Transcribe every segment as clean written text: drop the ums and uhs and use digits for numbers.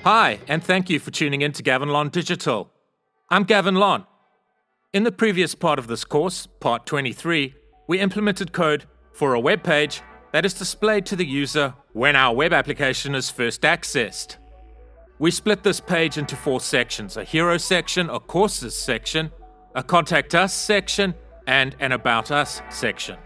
Hi, and thank you for tuning in to Gavin Lon Digital. I'm Gavin Lon. In the previous part of this course, part 23, we implemented code for a web page that is displayed to the user when our web application is first accessed. We split this page into 4 sections: a hero section, a courses section, a contact us section, and an about us section.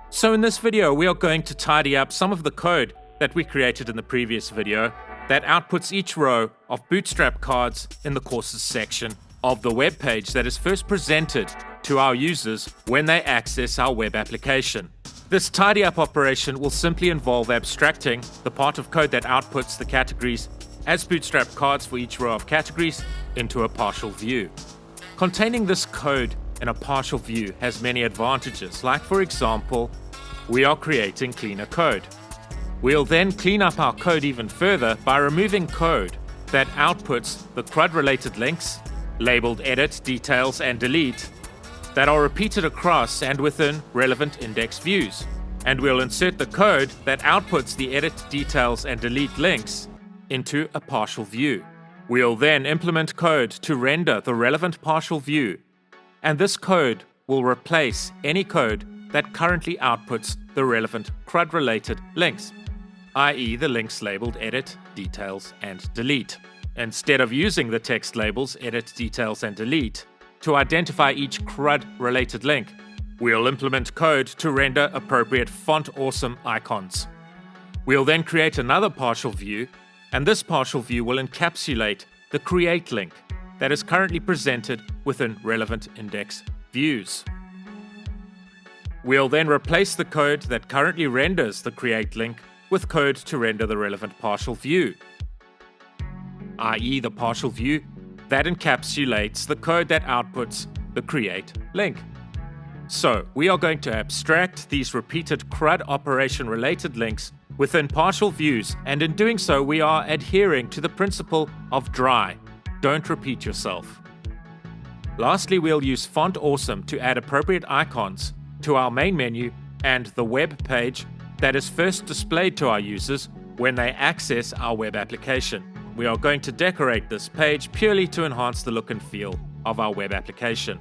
So in this video, we are going to tidy up some of the code that we created in the previous video that outputs each row of Bootstrap cards in the courses section of the web page that is first presented to our users when they access our web application. This tidy up operation will simply involve abstracting the part of code that outputs the categories as Bootstrap cards for each row of categories into a partial view. Containing this code in a partial view has many advantages, like for example, we are creating cleaner code. We'll then clean up our code even further by removing code that outputs the CRUD-related links, labeled edit, details, and delete, that are repeated across and within relevant index views. And we'll insert the code that outputs the edit, details, and delete links into a partial view. We'll then implement code to render the relevant partial view, and this code will replace any code that currently outputs the relevant CRUD-related links, i.e. the links labeled edit, details, and delete. Instead of using the text labels edit, details, and delete to identify each CRUD-related link, we'll implement code to render appropriate font awesome icons. We'll then create another partial view, and this partial view will encapsulate the create link that is currently presented within relevant index views. We'll then replace the code that currently renders the create link with code to render the relevant partial view, i.e. the partial view that encapsulates the code that outputs the create link. So we are going to abstract these repeated CRUD operation related links within partial views, and in doing so we are adhering to the principle of dry, don't repeat yourself. Lastly, we'll use Font Awesome to add appropriate icons to our main menu and the web page that is first displayed to our users when they access our web application. We are going to decorate this page purely to enhance the look and feel of our web application.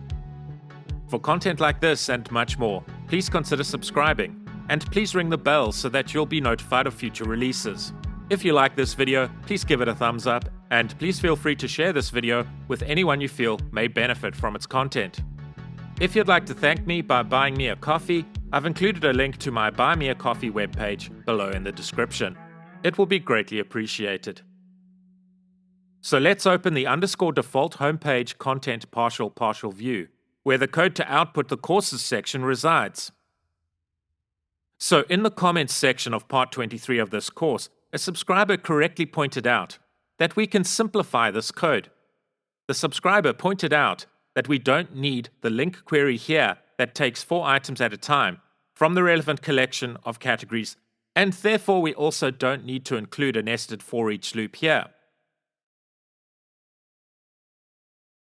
For content like this and much more, please consider subscribing, and please ring the bell so that you'll be notified of future releases. If you like this video, please give it a thumbs up, and please feel free to share this video with anyone you feel may benefit from its content. If you'd like to thank me by buying me a coffee, I've included a link to my Buy Me a Coffee webpage below in the description. It will be greatly appreciated. So let's open the _default homepage content partial view, where the code to output the courses section resides. So in the comments section of part 23 of this course, a subscriber correctly pointed out that we can simplify this code. The subscriber pointed out that we don't need the link query here that takes 4 items at a time from the relevant collection of categories, and therefore we also don't need to include a nested for each loop here.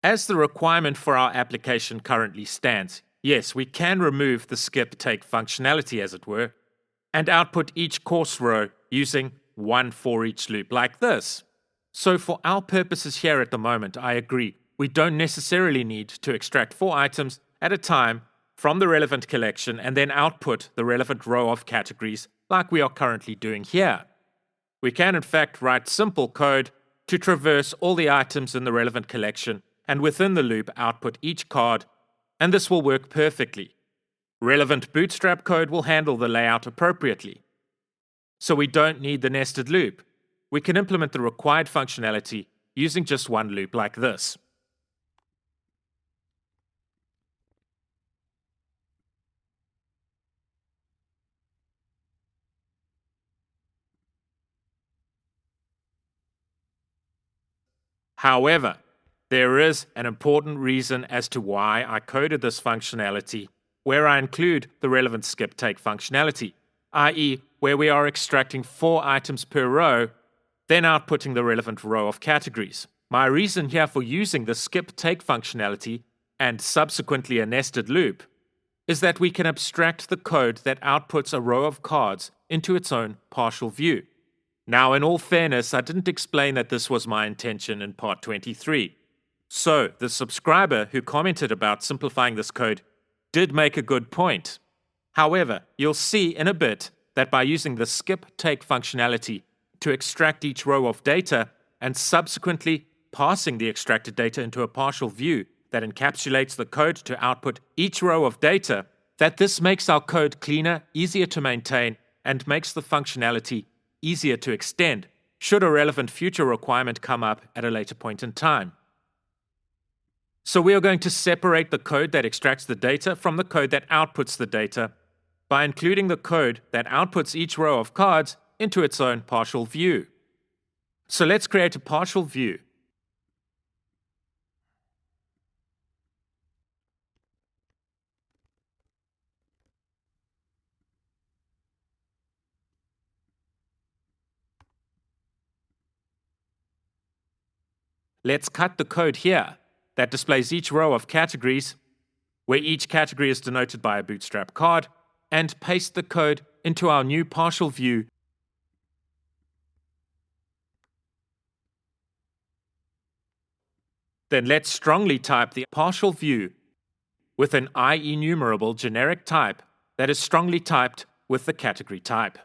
As the requirement for our application currently stands, yes, we can remove the skip take functionality, as it were, and output each course row using one for each loop like this. So for our purposes here at the moment, I agree, we don't necessarily need to extract 4 items at a time from the relevant collection and then output the relevant row of categories like we are currently doing here. We can in fact write simple code to traverse all the items in the relevant collection and within the loop output each card, and this will work perfectly. Relevant Bootstrap code will handle the layout appropriately. So we don't need the nested loop. We can implement the required functionality using just one loop like this. However, there is an important reason as to why I coded this functionality where I include the relevant skip take functionality, i.e. where we are extracting 4 items per row, then outputting the relevant row of categories. My reason here for using the skip take functionality and subsequently a nested loop is that we can abstract the code that outputs a row of cards into its own partial view. Now, in all fairness, I didn't explain that this was my intention in part 23. So, the subscriber who commented about simplifying this code did make a good point. However, you'll see in a bit that by using the skip take functionality to extract each row of data and subsequently passing the extracted data into a partial view that encapsulates the code to output each row of data, that this makes our code cleaner, easier to maintain, and makes the functionality easier to extend should a relevant future requirement come up at a later point in time. So we are going to separate the code that extracts the data from the code that outputs the data by including the code that outputs each row of cards into its own partial view. So let's create a partial view. Let's cut the code here that displays each row of categories, where each category is denoted by a Bootstrap card, and paste the code into our new partial view. Then let's strongly type the partial view with an IEnumerable generic type that is strongly typed with the category type.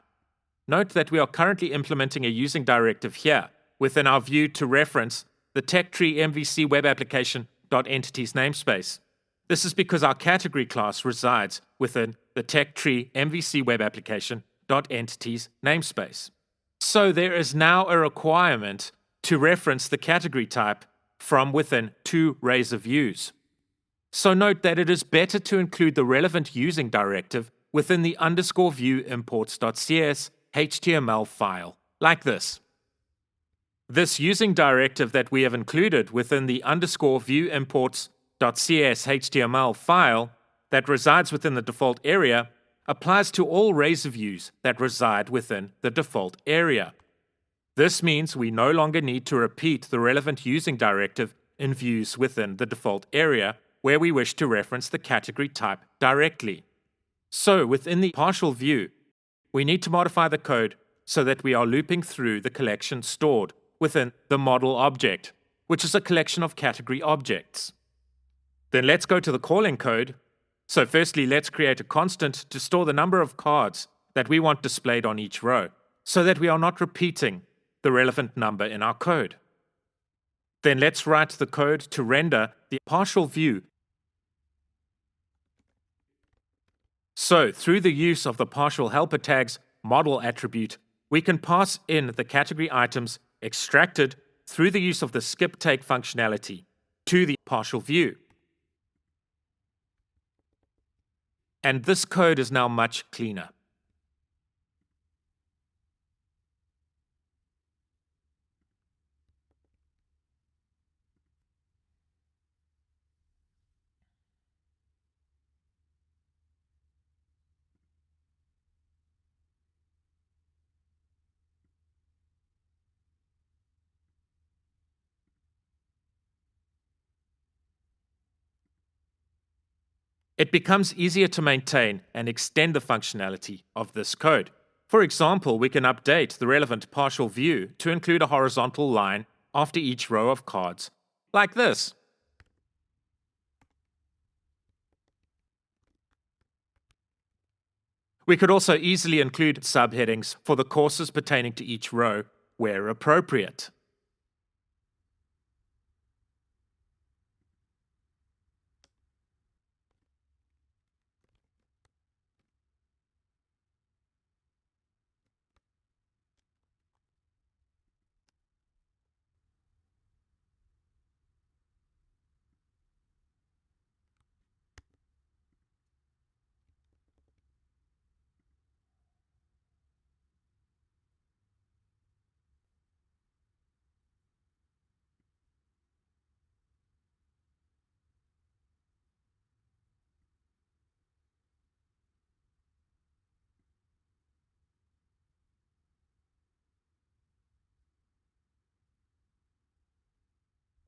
Note that we are currently implementing a using directive here within our view to reference the TechTree MVC web application.entities namespace. This is because our category class resides within the TechTree MVC web application.entities namespace. So there is now a requirement to reference the category type from within two Razor views. So note that it is better to include the relevant using directive within the underscore view imports.cs HTML file, like this. This using directive that we have included within the underscore view imports.cs HTML file that resides within the default area applies to all Razor views that reside within the default area. This means we no longer need to repeat the relevant using directive in views within the default area where we wish to reference the category type directly. So within the partial view, we need to modify the code so that we are looping through the collection stored within the model object, which is a collection of category objects. Then let's go to the calling code. So firstly, let's create a constant to store the number of cards that we want displayed on each row, so that we are not repeating the relevant number in our code. Then let's write the code to render the partial view. So through the use of the partial helper tags model attribute, we can pass in the category items extracted through the use of the skip take functionality to the partial view. And this code is now much cleaner. It becomes easier to maintain and extend the functionality of this code. For example, we can update the relevant partial view to include a horizontal line after each row of cards, like this. We could also easily include subheadings for the courses pertaining to each row where appropriate.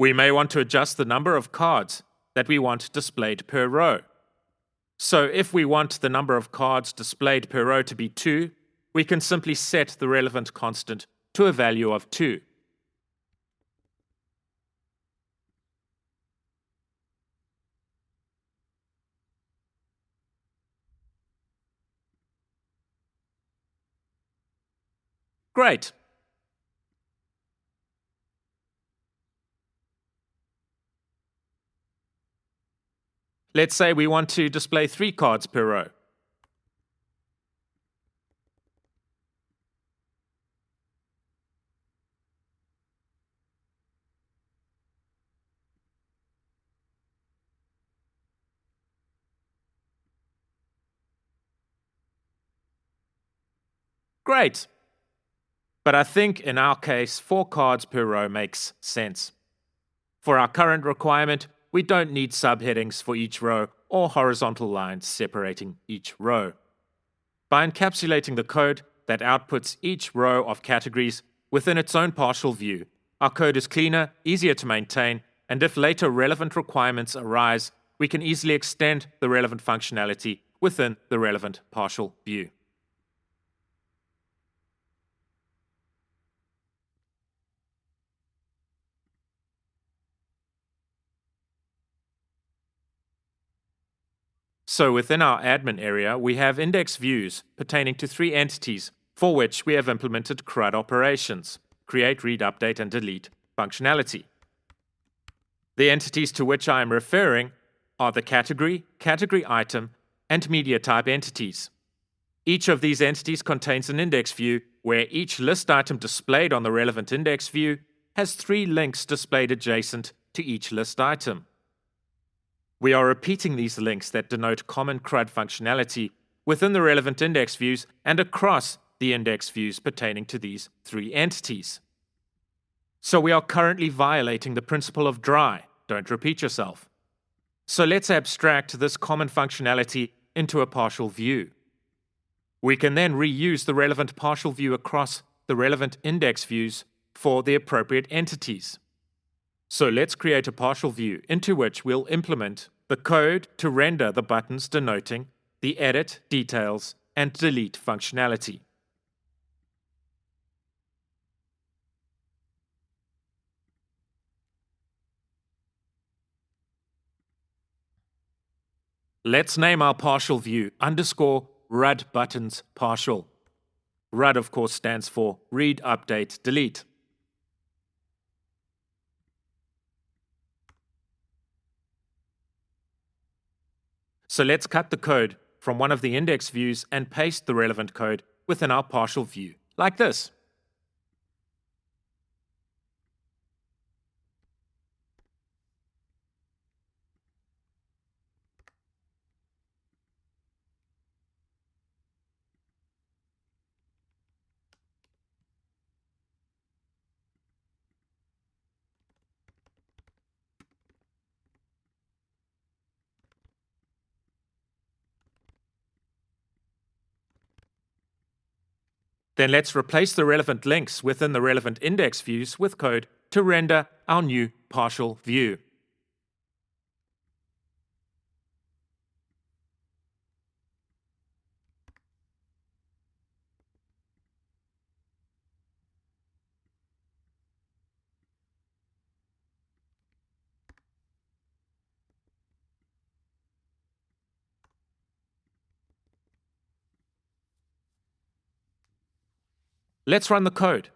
We may want to adjust the number of cards that we want displayed per row. So if we want the number of cards displayed per row to be 2, we can simply set the relevant constant to a value of 2. Great. Let's say we want to display 3 cards per row. Great. But I think in our case, 4 cards per row makes sense. For our current requirement, we don't need subheadings for each row or horizontal lines separating each row. By encapsulating the code that outputs each row of categories within its own partial view, our code is cleaner, easier to maintain, and if later relevant requirements arise, we can easily extend the relevant functionality within the relevant partial view. So within our admin area, we have index views pertaining to 3 entities for which we have implemented CRUD operations, create, read, update, and delete functionality. The entities to which I am referring are the category, category item, and media type entities. Each of these entities contains an index view where each list item displayed on the relevant index view has 3 links displayed adjacent to each list item. We are repeating these links that denote common CRUD functionality within the relevant index views and across the index views pertaining to these 3 entities. So we are currently violating the principle of dry, don't repeat yourself. So let's abstract this common functionality into a partial view. We can then reuse the relevant partial view across the relevant index views for the appropriate entities. So let's create a partial view into which we'll implement the code to render the buttons denoting the edit, details, and delete functionality. Let's name our partial view _RUD buttons partial. RUD, of course, stands for read, update, delete. So let's cut the code from one of the index views and paste the relevant code within our partial view, like this. Then let's replace the relevant links within the relevant index views with code to render our new partial view. Let's run the code.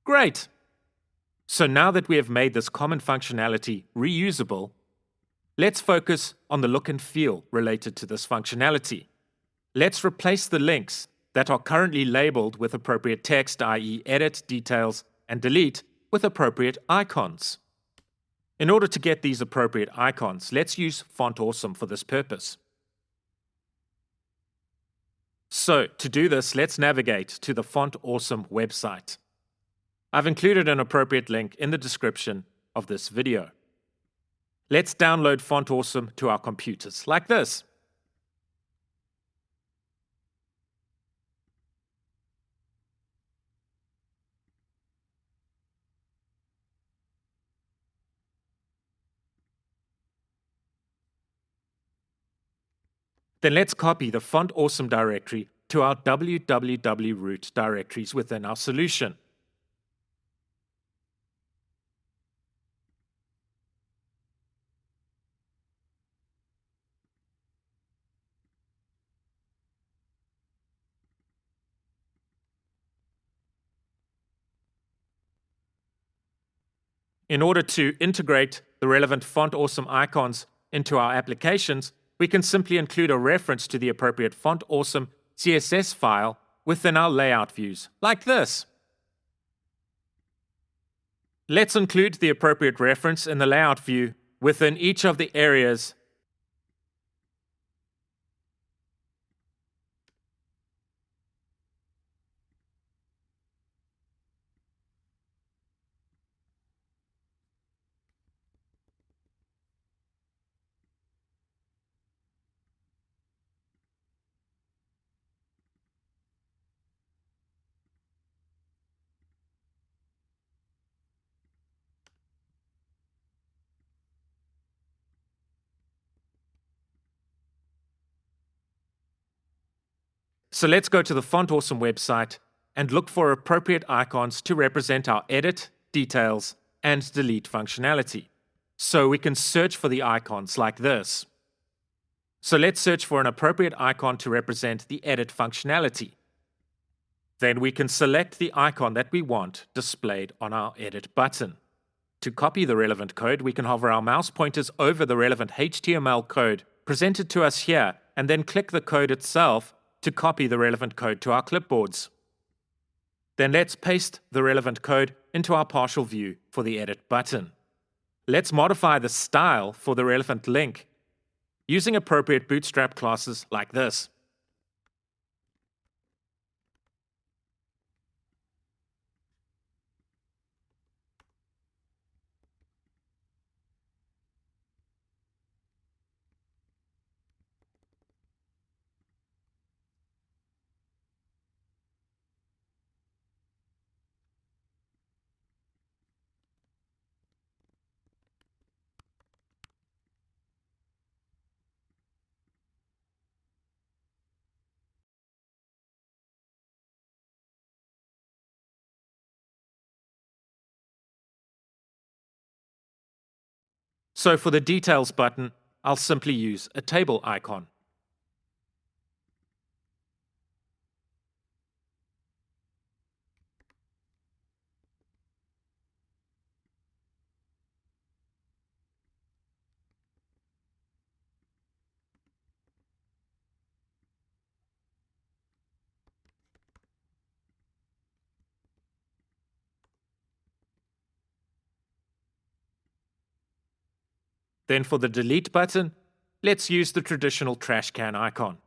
Great! So now that we have made this common functionality reusable, let's focus on the look and feel related to this functionality. Let's replace the links that are currently labeled with appropriate text, i.e. edit, details, and delete, with appropriate icons. In order to get these appropriate icons, let's use Font Awesome for this purpose. So, to do this, let's navigate to the Font Awesome website. I've included an appropriate link in the description of this video. Let's download Font Awesome to our computers, like this. Then let's copy the Font Awesome directory to our www root directories within our solution. In order to integrate the relevant Font Awesome icons into our applications, we can simply include a reference to the appropriate Font Awesome CSS file within our layout views, like this. Let's include the appropriate reference in the layout view within each of the areas . So let's go to the Font Awesome website and look for appropriate icons to represent our edit, details, and delete functionality. So we can search for the icons like this. So let's search for an appropriate icon to represent the edit functionality. Then we can select the icon that we want displayed on our edit button. To copy the relevant code, we can hover our mouse pointers over the relevant HTML code presented to us here and then click the code itself to copy the relevant code to our clipboards. Then let's paste the relevant code into our partial view for the edit button. Let's modify the style for the relevant link using appropriate Bootstrap classes like this. So for the Details button, I'll simply use a table icon. Then for the Delete button, let's use the traditional trash can icon.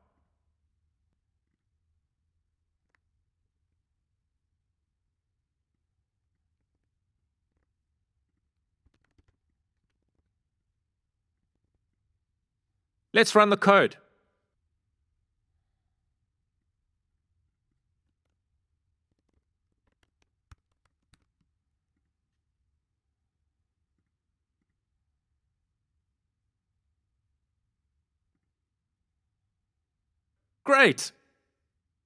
Let's run the code. Great!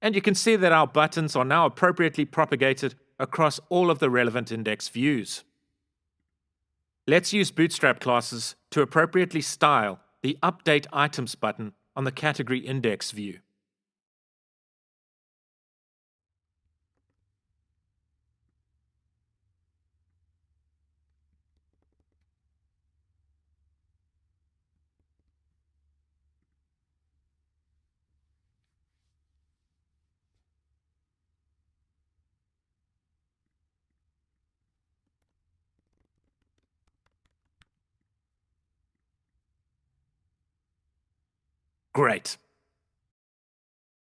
And you can see that our buttons are now appropriately propagated across all of the relevant index views. Let's use Bootstrap classes to appropriately style the Update Items button on the Category Index view. Great.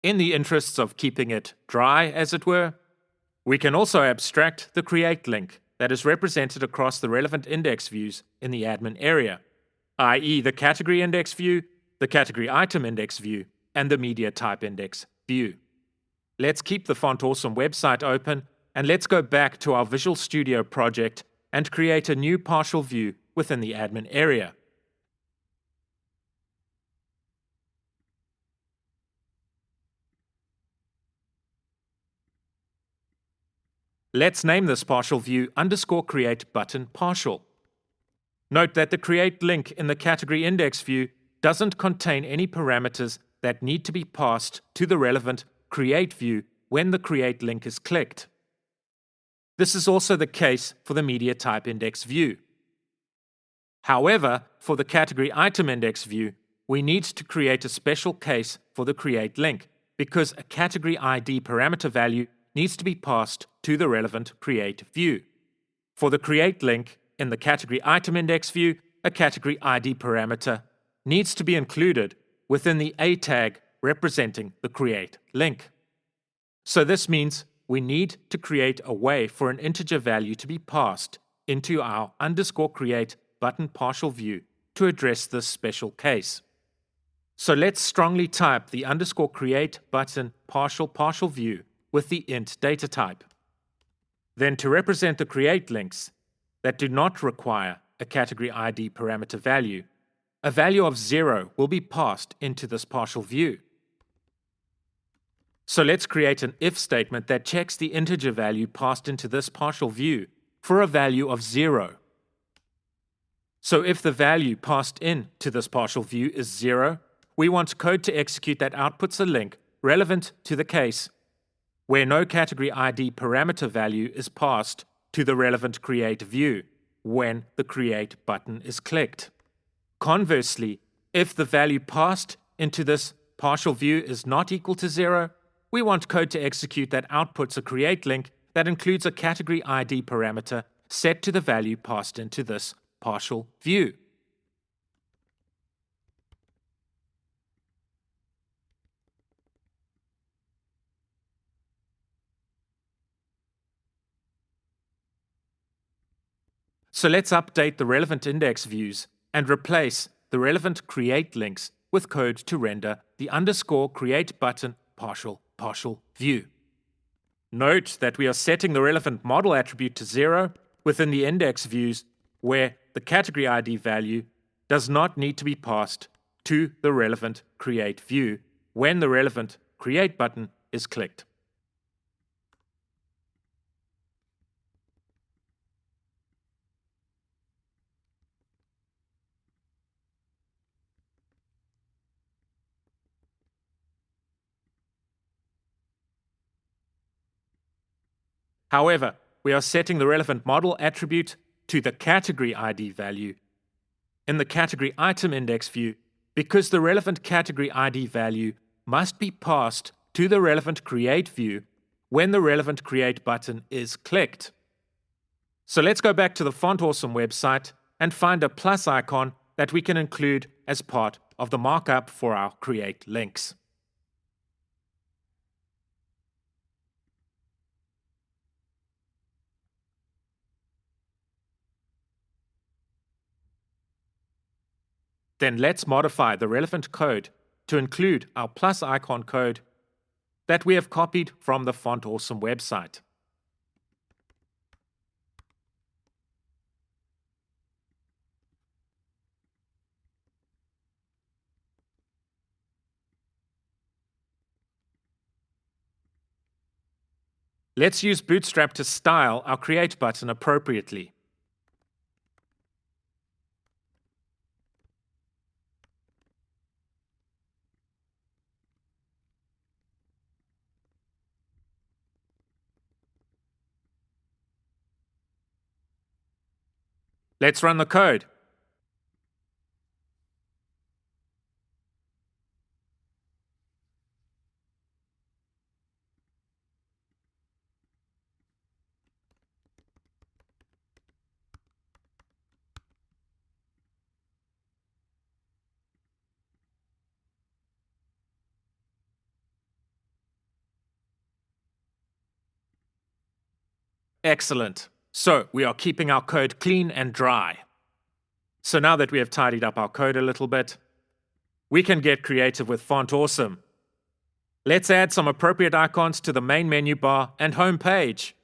In the interests of keeping it dry, as it were, we can also abstract the Create link that is represented across the relevant index views in the admin area, i.e. the Category Index view, the Category Item Index view, and the Media Type Index view. Let's keep the Font Awesome website open, and let's go back to our Visual Studio project and create a new partial view within the admin area. Let's name this partial view _create button partial. Note that the create link in the category index view doesn't contain any parameters that need to be passed to the relevant create view when the create link is clicked. This is also the case for the media type index view. However, for the category item index view, we need to create a special case for the create link because a category ID parameter value needs to be passed to the relevant create view. For the create link in the category item index view, a category ID parameter needs to be included within the A tag representing the create link. So this means we need to create a way for an integer value to be passed into our _create button partial view to address this special case. So let's strongly type the _create button partial view with the int data type. Then to represent the create links that do not require a category ID parameter value, a value of 0 will be passed into this partial view. So let's create an if statement that checks the integer value passed into this partial view for a value of 0. So if the value passed in to this partial view is 0, we want code to execute that outputs a link relevant to the case where no category ID parameter value is passed to the relevant create view when the create button is clicked. Conversely, if the value passed into this partial view is not equal to 0, we want code to execute that outputs a create link that includes a category ID parameter set to the value passed into this partial view. So let's update the relevant index views and replace the relevant create links with code to render the _create button partial view. Note that we are setting the relevant model attribute to 0 within the index views where the category ID value does not need to be passed to the relevant create view when the relevant create button is clicked. However, we are setting the relevant model attribute to the category ID value in the category item index view because the relevant category ID value must be passed to the relevant create view when the relevant create button is clicked. So let's go back to the Font Awesome website and find a plus icon that we can include as part of the markup for our create links. Then let's modify the relevant code to include our plus icon code that we have copied from the Font Awesome website. Let's use Bootstrap to style our create button appropriately. Let's run the code. Excellent. So we are keeping our code clean and dry. So now that we have tidied up our code a little bit, we can get creative with Font Awesome. Let's add some appropriate icons to the main menu bar and home page.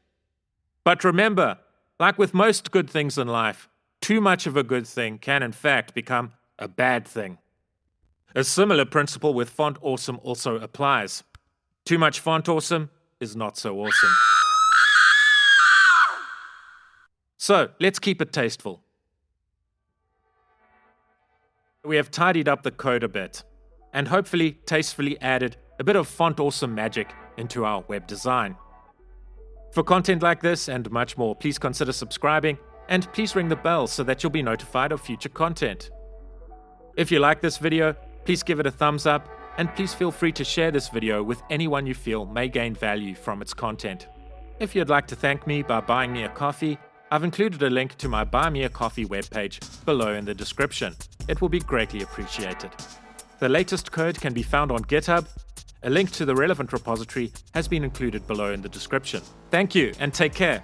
But remember, like with most good things in life, too much of a good thing can in fact become a bad thing. A similar principle with Font Awesome also applies. Too much Font Awesome is not so awesome. So, let's keep it tasteful. We have tidied up the code a bit, and hopefully tastefully added a bit of font awesome magic into our web design. For content like this and much more, please consider subscribing, and please ring the bell so that you'll be notified of future content. If you like this video, please give it a thumbs up, and please feel free to share this video with anyone you feel may gain value from its content. If you'd like to thank me by buying me a coffee, I've included a link to my Buy Me a Coffee webpage below in the description. It will be greatly appreciated. The latest code can be found on GitHub. A link to the relevant repository has been included below in the description. Thank you and take care.